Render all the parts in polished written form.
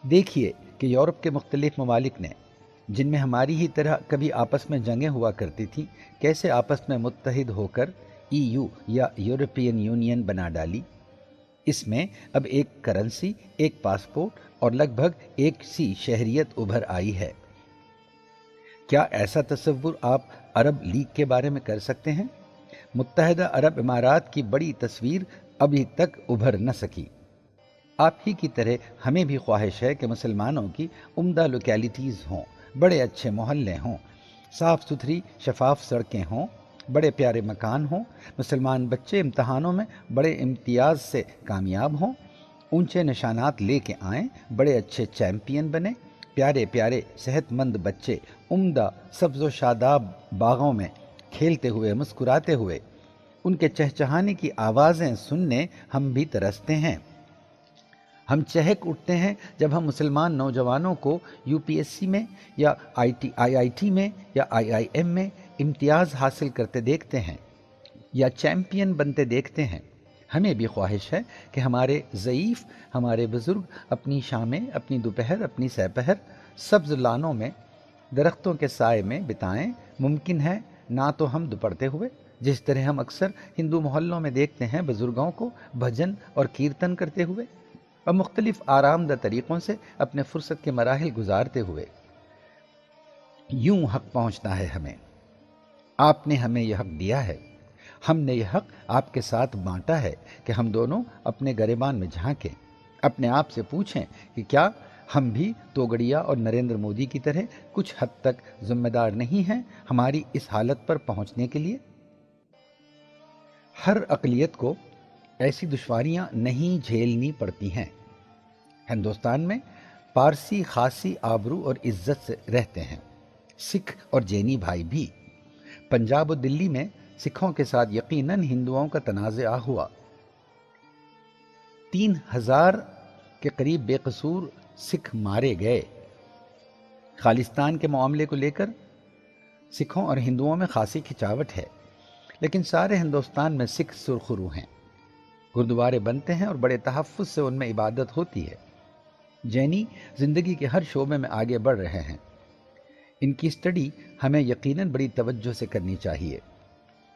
دیکھیے کہ یورپ کے مختلف ممالک نے، جن میں ہماری ہی طرح کبھی آپس میں جنگیں ہوا کرتی تھیں، کیسے آپس میں متحد ہو کر ای یو یا یورپین یونین بنا ڈالی۔ اس میں اب ایک کرنسی، ایک پاسپورٹ اور لگ بھگ ایک سی شہریت ابھر آئی ہے۔ کیا ایسا تصور آپ عرب لیگ کے بارے میں کر سکتے ہیں؟ متحدہ عرب امارات کی بڑی تصویر ابھی تک ابھر نہ سکی۔ آپ ہی کی طرح ہمیں بھی خواہش ہے کہ مسلمانوں کی عمدہ لوکیلٹیز ہوں، بڑے اچھے محلے ہوں، صاف ستھری شفاف سڑکیں ہوں، بڑے پیارے مکان ہوں، مسلمان بچے امتحانوں میں بڑے امتیاز سے کامیاب ہوں، اونچے نشانات لے کے آئیں، بڑے اچھے چیمپئن بنیں، پیارے پیارے صحت مند بچے عمدہ سبز و شاداب باغوں میں کھیلتے ہوئے مسکراتے ہوئے، ان کے چہچہانے کی آوازیں سننے ہم بھی ترستے ہیں۔ ہم چہک اٹھتے ہیں جب ہم مسلمان نوجوانوں کو یو پی ایس سی میں یا آئی آئی ٹی میں یا آئی آئی ایم میں امتیاز حاصل کرتے دیکھتے ہیں یا چیمپئن بنتے دیکھتے ہیں۔ ہمیں بھی خواہش ہے کہ ہمارے ضعیف، ہمارے بزرگ اپنی شامیں، اپنی دوپہر، اپنی سپہر سبز لانوں میں درختوں کے سائے میں بتائیں۔ ممکن ہے نہ تو ہم دوپڑتے ہوئے، جس طرح ہم اکثر ہندو محلوں میں دیکھتے ہیں بزرگوں کو بھجن اور کیرتن کرتے ہوئے اور مختلف آرام دہ طریقوں سے اپنے فرصت کے مراحل گزارتے ہوئے۔ یوں حق پہنچنا ہے ہمیں۔ آپ نے ہمیں یہ حق دیا ہے، ہم نے یہ حق آپ کے ساتھ بانٹا ہے کہ ہم دونوں اپنے گریبان میں جھانکیں، اپنے آپ سے پوچھیں کہ کیا ہم بھی توگڑیا اور نریندر مودی کی طرح کچھ حد تک ذمہ دار نہیں ہیں ہماری اس حالت پر پہنچنے کے لیے؟ ہر اقلیت کو ایسی دشواریاں نہیں جھیلنی پڑتی ہیں۔ ہندوستان میں پارسی خاصی آبرو اور عزت سے رہتے ہیں، سکھ اور جینی بھائی بھی۔ پنجاب و دلی میں سکھوں کے ساتھ یقیناً ہندوؤں کا تنازعہ ہوا۔ 3000 کے قریب بے قصور سکھ مارے گئے۔ خالصتان کے معاملے کو لے کر سکھوں اور ہندوؤں میں خاصی کھچاوٹ ہے، لیکن سارے ہندوستان میں سکھ سرخرو ہیں۔ گردوارے بنتے ہیں اور بڑے تحفظ سے ان میں عبادت ہوتی ہے۔ جینی زندگی کے ہر شعبے میں آگے بڑھ رہے ہیں۔ ان کی اسٹڈی ہمیں یقیناً بڑی توجہ سے کرنی چاہیے۔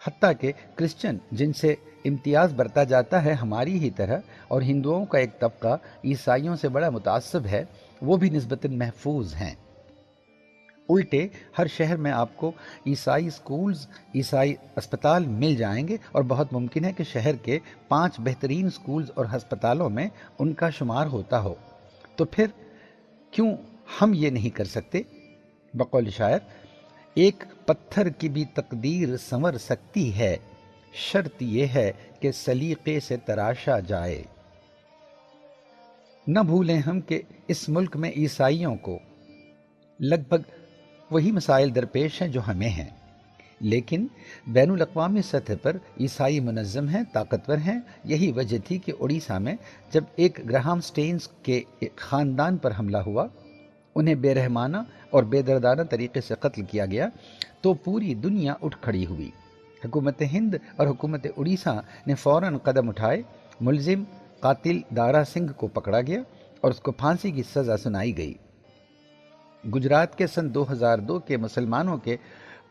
حتیٰ کہ کرسچن جن سے امتیاز برتا جاتا ہے ہماری ہی طرح، اور ہندوؤں کا ایک طبقہ عیسائیوں سے بڑا متعصب ہے، وہ بھی نسبتاً محفوظ ہیں۔ الٹے ہر شہر میں آپ کو عیسائی سکولز، عیسائی اسپتال مل جائیں گے، اور بہت ممکن ہے کہ شہر کے 5 بہترین سکولز اور ہسپتالوں میں ان کا شمار ہوتا ہو۔ تو پھر کیوں ہم یہ نہیں کر سکتے؟ بقول شاعر، ایک پتھر کی بھی تقدیر سنور سکتی ہے، شرط یہ ہے کہ سلیقے سے تراشا جائے۔ نہ بھولیں ہم کہ اس ملک میں عیسائیوں کو لگ بھگ وہی مسائل درپیش ہیں جو ہمیں ہیں، لیکن بین الاقوامی سطح پر عیسائی منظم ہیں، طاقتور ہیں۔ یہی وجہ تھی کہ اڑیسہ میں جب ایک گراہم سٹینز کے خاندان پر حملہ ہوا، انہیں بے رحمانہ اور بے دردانہ طریقے سے قتل کیا گیا، تو پوری دنیا اٹھ کھڑی ہوئی۔ حکومت ہند اور حکومت اڑیسہ نے فوراً قدم اٹھائے، ملزم قاتل دارا سنگھ کو پکڑا گیا اور اس کو پھانسی کی سزا سنائی گئی۔ گجرات کے سن 2002 کے مسلمانوں کے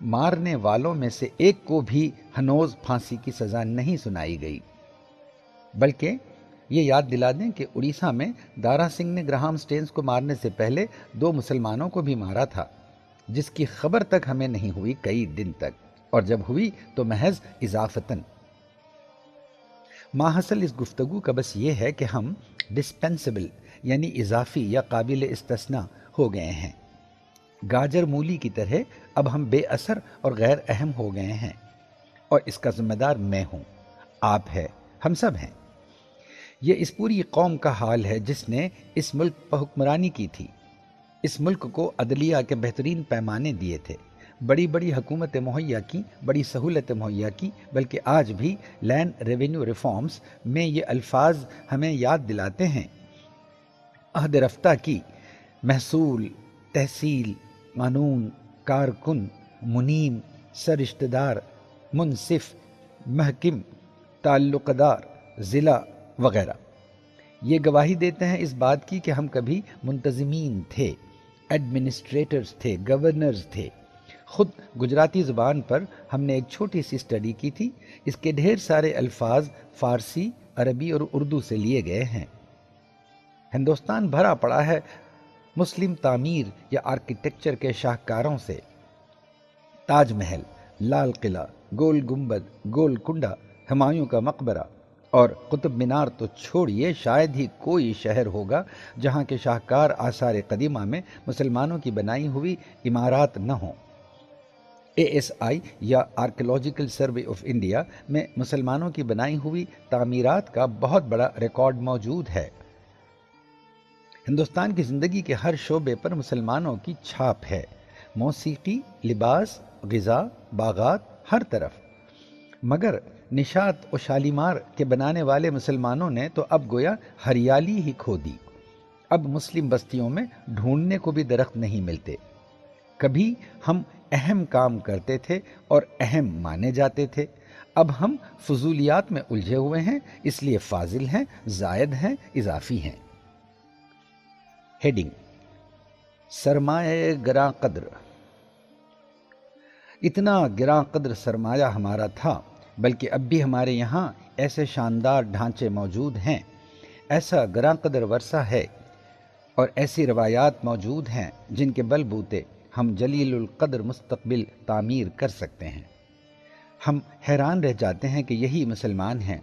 مارنے والوں میں سے ایک کو بھی ہنوز پھانسی کی سزا نہیں سنائی گئی۔ بلکہ یہ یاد دلا دیں کہ اڑیسہ میں دارا سنگھ نے گراہم سٹینز کو مارنے سے پہلے 2 مسلمانوں کو بھی مارا تھا، جس کی خبر تک ہمیں نہیں ہوئی کئی دن تک، اور جب ہوئی تو محض اضافتاً۔ ماحصل اس گفتگو کا بس یہ ہے کہ ہم ڈسپینسبل یعنی اضافی یا قابل استثناء ہو گئے ہیں۔ گاجر مولی کی طرح اب ہم بے اثر اور غیر اہم ہو گئے ہیں، اور اس کا ذمہ دار میں ہوں، آپ ہے، ہم سب ہیں۔ یہ اس پوری قوم کا حال ہے جس نے اس ملک پر حکمرانی کی تھی، اس ملک کو عدلیہ کے بہترین پیمانے دیے تھے، بڑی بڑی حکومتیں مہیا کی، بڑی سہولتیں مہیا کی، بلکہ آج بھی لینڈ ریونیو ریفارمز میں یہ الفاظ ہمیں یاد دلاتے ہیں: عہد رفتہ کی، محصول، تحصیل، قانون، کارکن، منیم، سرشتہ دار، منصف، محکم، تعلق دار، ضلع وغیرہ۔ یہ گواہی دیتے ہیں اس بات کی کہ ہم کبھی منتظمین تھے، ایڈمنسٹریٹرز تھے، گورنرز تھے۔ خود گجراتی زبان پر ہم نے ایک چھوٹی سی اسٹڈی کی تھی، اس کے ڈھیر سارے الفاظ فارسی، عربی اور اردو سے لیے گئے ہیں۔ ہندوستان بھرا پڑا ہے مسلم تعمیر یا آرکیٹیکچر کے شاہکاروں سے۔ تاج محل، لال قلعہ، گول گنبد، گول کنڈا، ہمایوں کا مقبرہ اور قطب مینار تو چھوڑیے، شاید ہی کوئی شہر ہوگا جہاں کے شاہکار آثار قدیمہ میں مسلمانوں کی بنائی ہوئی عمارات نہ ہوں۔ ASI یا آرکیولوجیکل سروے آف انڈیا میں مسلمانوں کی بنائی ہوئی تعمیرات کا بہت بڑا ریکارڈ موجود ہے۔ ہندوستان کی زندگی کے ہر شعبے پر مسلمانوں کی چھاپ ہے، موسیقی، لباس، غذا، باغات، ہر طرف۔ مگر نشاط و شالیمار کے بنانے والے مسلمانوں نے تو اب گویا ہریالی ہی کھو دی۔ اب مسلم بستیوں میں ڈھونڈنے کو بھی درخت نہیں ملتے۔ کبھی ہم اہم کام کرتے تھے اور اہم مانے جاتے تھے، اب ہم فضولیات میں الجھے ہوئے ہیں، اس لیے فاضل ہیں، زائد ہیں، اضافی ہیں۔ ہیڈنگ: سرمایہ گراں قدر۔ اتنا گراں قدر سرمایہ ہمارا تھا، بلکہ اب بھی ہمارے یہاں ایسے شاندار ڈھانچے موجود ہیں، ایسا گراں قدر ورثہ ہے اور ایسی روایات موجود ہیں جن کے بل بوتے ہم جلیل القدر مستقبل تعمیر کر سکتے ہیں۔ ہم حیران رہ جاتے ہیں کہ یہی مسلمان ہیں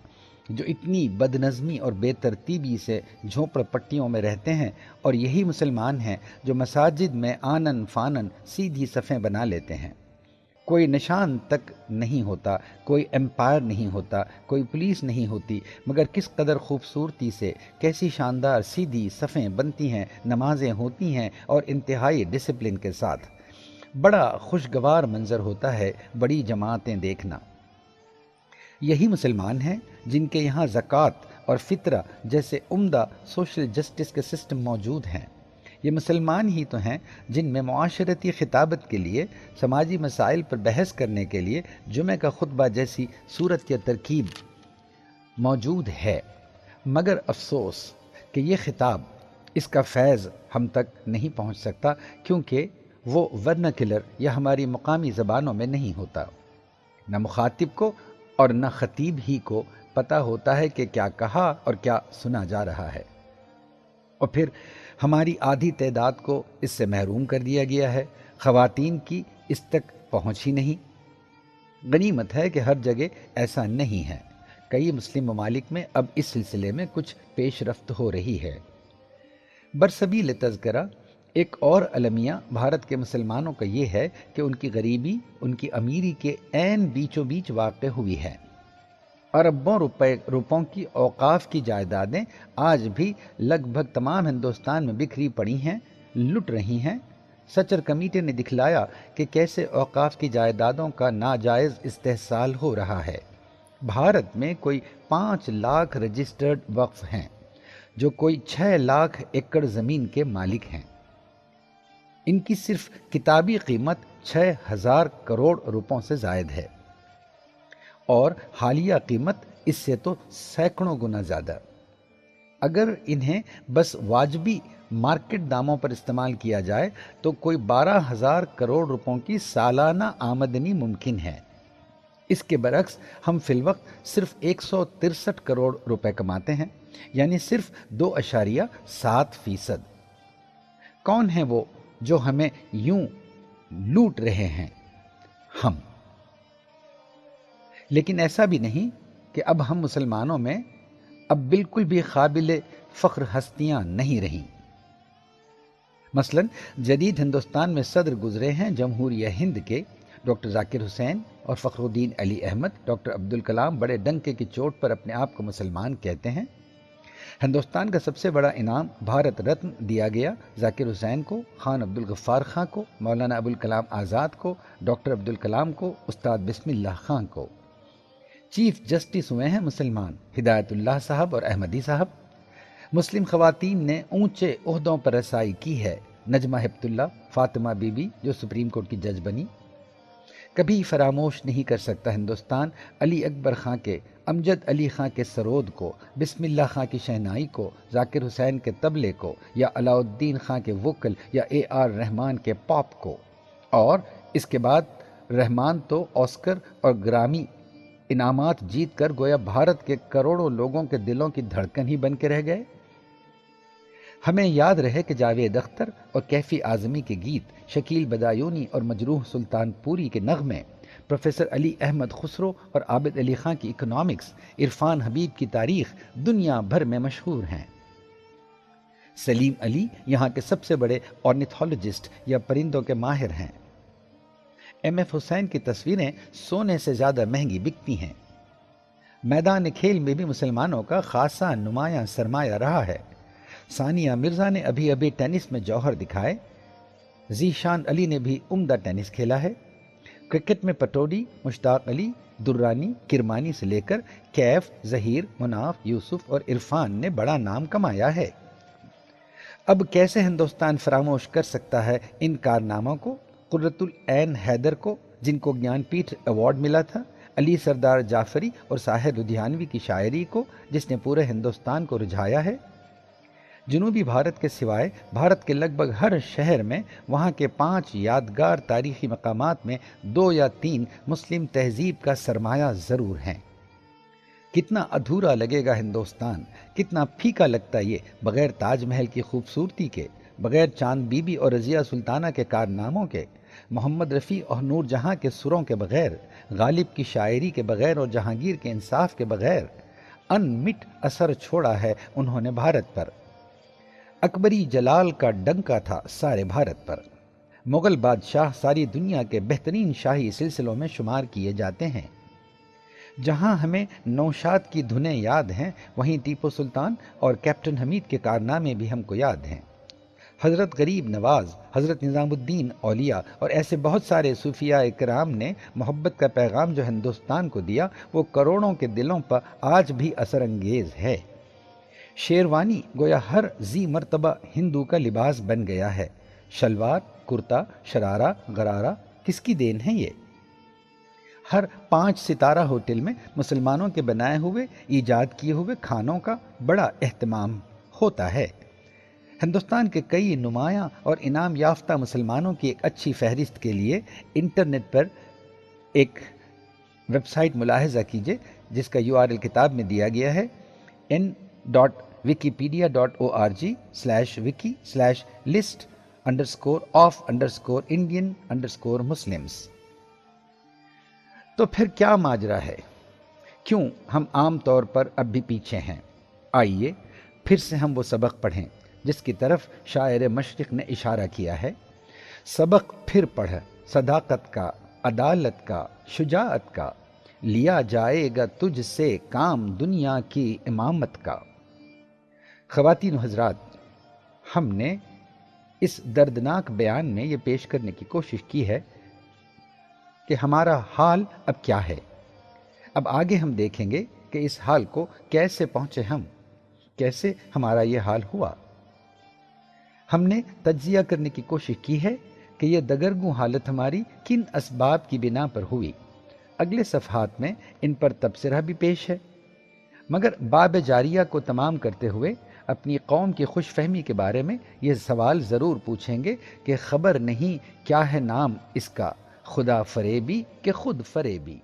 جو اتنی بدنظمی اور بے ترتیبی سے جھونپڑ پٹیوں میں رہتے ہیں، اور یہی مسلمان ہیں جو مساجد میں آنن فانن سیدھی صفیں بنا لیتے ہیں۔ کوئی نشان تک نہیں ہوتا، کوئی امپائر نہیں ہوتا، کوئی پولیس نہیں ہوتی، مگر کس قدر خوبصورتی سے کیسی شاندار سیدھی صفیں بنتی ہیں، نمازیں ہوتی ہیں اور انتہائی ڈسپلن کے ساتھ۔ بڑا خوشگوار منظر ہوتا ہے بڑی جماعتیں دیکھنا۔ یہی مسلمان ہیں جن کے یہاں زکوٰۃ اور فطرہ جیسے عمدہ سوشل جسٹس کے سسٹم موجود ہیں۔ یہ مسلمان ہی تو ہیں جن میں معاشرتی خطابت کے لیے، سماجی مسائل پر بحث کرنے کے لیے جمعہ کا خطبہ جیسی صورت یا ترکیب موجود ہے۔ مگر افسوس کہ یہ خطاب، اس کا فیض ہم تک نہیں پہنچ سکتا، کیونکہ وہ ورناکلر یا ہماری مقامی زبانوں میں نہیں ہوتا۔ نہ مخاطب کو اور نہ خطیب ہی کو پتہ ہوتا ہے کہ کیا کہا اور کیا سنا جا رہا ہے، اور پھر ہماری آدھی تعداد کو اس سے محروم کر دیا گیا ہے۔ خواتین کی اس تک پہنچ ہی نہیں۔ غنیمت ہے کہ ہر جگہ ایسا نہیں ہے۔ کئی مسلم ممالک میں اب اس سلسلے میں کچھ پیش رفت ہو رہی ہے۔ برسبیل تذکرہ ایک اور المیہ بھارت کے مسلمانوں کا یہ ہے کہ ان کی غریبی ان کی امیری کے عین بیچوں بیچ واقع ہوئی ہے۔ اربوں روپوں کی اوقاف کی جائیدادیں آج بھی لگ بھگ تمام ہندوستان میں بکھری پڑی ہیں، لٹ رہی ہیں۔ سچر کمیٹی نے دکھلایا کہ کیسے اوقاف کی جائیدادوں کا ناجائز استحصال ہو رہا ہے۔ بھارت میں کوئی 5 لاکھ رجسٹرڈ وقف ہیں، جو کوئی 6 لاکھ ایکڑ زمین کے مالک ہیں۔ ان کی صرف کتابی قیمت 6,000 کروڑ روپوں سے زائد ہے، اور حالیہ قیمت اس سے تو سینکڑوں گنا زیادہ۔ اگر انہیں بس واجبی مارکیٹ داموں پر استعمال کیا جائے تو کوئی 12,000 کروڑ روپوں کی سالانہ آمدنی ممکن ہے۔ اس کے برعکس ہم فی الوقت صرف 163 کروڑ روپے کماتے ہیں، یعنی صرف 2.7%۔ کون ہیں وہ جو ہمیں یوں لوٹ رہے ہیں؟ ہم۔ لیکن ایسا بھی نہیں کہ اب ہم مسلمانوں میں اب بالکل بھی قابل فخر ہستیاں نہیں رہیں۔ مثلا جدید ہندوستان میں صدر گزرے ہیں جمہوریہ ہند کے ڈاکٹر ذاکر حسین اور فخر الدین علی احمد۔ ڈاکٹر عبدالکلام بڑے ڈنکے کی چوٹ پر اپنے آپ کو مسلمان کہتے ہیں۔ ہندوستان کا سب سے بڑا انعام بھارت رتن دیا گیا ذاکر حسین کو، خان عبدالغفار خاں کو، مولانا ابوالکلام آزاد کو، ڈاکٹر عبدالکلام کو، استاد بسم اللہ خاں کو۔ چیف جسٹس ہوئے ہیں مسلمان، ہدایت اللہ صاحب اور احمدی صاحب۔ مسلم خواتین نے اونچے عہدوں پر رسائی کی ہے، نجمہ ہبت اللہ، فاطمہ بی بی جو سپریم کورٹ کی جج بنی۔ کبھی فراموش نہیں کر سکتا ہندوستان علی اکبر خاں کے امجد علی خاں کے سرود کو، بسم اللہ خاں کی شہنائی کو، ذاکر حسین کے طبلے کو، یا علاء الدین خاں کے ووکل یا اے آر رحمان کے پاپ کو. اور اس کے بعد رحمان تو آسکر اور گرامی انعامات جیت کر گویا بھارت کے کروڑوں لوگوں کے دلوں کی دھڑکن ہی بن کے رہ گئے. ہمیں یاد رہے کہ جاوید اختر اور کیفی اعظمی کے گیت، شکیل بدایونی اور مجروح سلطان پوری کے نغمے، پروفیسر علی احمد خسرو اور عابد علی خاں کی اکنامکس، عرفان حبیب کی تاریخ دنیا بھر میں مشہور ہیں. سلیم علی یہاں کے سب سے بڑے آرنیتھولوجسٹ یا پرندوں کے ماہر ہیں. ایم ایف حسین کی تصویریں سونے سے زیادہ مہنگی بکتی ہیں. میدان کھیل میں بھی مسلمانوں کا خاصا نمایاں سرمایہ رہا ہے. ثانیہ مرزا نے ابھی ابھی ٹینس میں جوہر دکھائے. ذیشان علی نے بھی عمدہ ٹینس کھیلا ہے. کرکٹ میں پٹوڈی، مشتاق علی، درانی، کرمانی سے لے کر کیف، ظہیر، مناف، یوسف اور عرفان نے بڑا نام کمایا ہے. اب کیسے ہندوستان فراموش کر سکتا ہے ان کارناموں کو؟ قرۃ العین حیدر کو، جن کو گیان پیٹھ ایوارڈ ملا تھا، علی سردار جعفری اور ساحر لدھیانوی کی شاعری کو، جس نے پورے ہندوستان کو رجھایا ہے. جنوبی بھارت کے سوائے بھارت کے لگ بھگ ہر شہر میں وہاں کے 5 یادگار تاریخی مقامات میں 2 یا 3 مسلم تہذیب کا سرمایہ ضرور ہیں. کتنا ادھورا لگے گا ہندوستان، کتنا پھیکا لگتا یہ بغیر تاج محل کی خوبصورتی کے، بغیر چاند بی بی اور رضیہ سلطانہ کے کارناموں کے، محمد رفیع اور نور جہاں کے سروں کے بغیر، غالب کی شاعری کے بغیر اور جہانگیر کے انصاف کے بغیر. ان مٹ اثر چھوڑا ہے انہوں نے بھارت پر. اکبری جلال کا ڈنکا تھا سارے بھارت پر. مغل بادشاہ ساری دنیا کے بہترین شاہی سلسلوں میں شمار کیے جاتے ہیں. جہاں ہمیں نوشاد کی دھنیں یاد ہیں، وہیں ٹیپو سلطان اور کیپٹن حمید کے کارنامے بھی ہم کو یاد ہیں. حضرت غریب نواز، حضرت نظام الدین اولیاء اور ایسے بہت سارے صوفیاء کرام نے محبت کا پیغام جو ہندوستان کو دیا، وہ کروڑوں کے دلوں پر آج بھی اثر انگیز ہے. شیروانی گویا ہر ذی مرتبہ ہندو کا لباس بن گیا ہے. شلوار، کرتا، شرارہ، غرارہ کس کی دین ہے یہ؟ ہر 5 ستارہ ہوٹل میں مسلمانوں کے بنائے ہوئے، ایجاد کیے ہوئے کھانوں کا بڑا اہتمام ہوتا ہے. ہندوستان کے کئی نمایاں اور انعام یافتہ مسلمانوں کی ایک اچھی فہرست کے لیے انٹرنیٹ پر ایک ویب سائٹ ملاحظہ کیجیے، جس کا URL کتاب میں دیا گیا ہے، n.wikipedia.org/wiki/list_of_Indian_Muslims. تو پھر کیا ماجرا ہے؟ کیوں ہم عام طور پر اب بھی پیچھے ہیں؟ آئیے پھر سے ہم وہ سبق پڑھیں جس کی طرف شاعر مشرق نے اشارہ کیا ہے. سبق پھر پڑھ، صداقت کا، عدالت کا، شجاعت کا، لیا جائے گا تجھ سے کام دنیا کی امامت کا. خواتین و حضرات، ہم نے اس دردناک بیان میں یہ پیش کرنے کی کوشش کی ہے کہ ہمارا حال اب کیا ہے. اب آگے ہم دیکھیں گے کہ اس حال کو کیسے پہنچے ہم، کیسے ہمارا یہ حال ہوا. ہم نے تجزیہ کرنے کی کوشش کی ہے کہ یہ دگرگوں حالت ہماری کن اسباب کی بنا پر ہوئی. اگلے صفحات میں ان پر تبصرہ بھی پیش ہے، مگر باب جاریہ کو تمام کرتے ہوئے اپنی قوم کی خوش فہمی کے بارے میں یہ سوال ضرور پوچھیں گے کہ خبر نہیں کیا ہے نام اس کا، خدا فریبی کہ خود فریبی.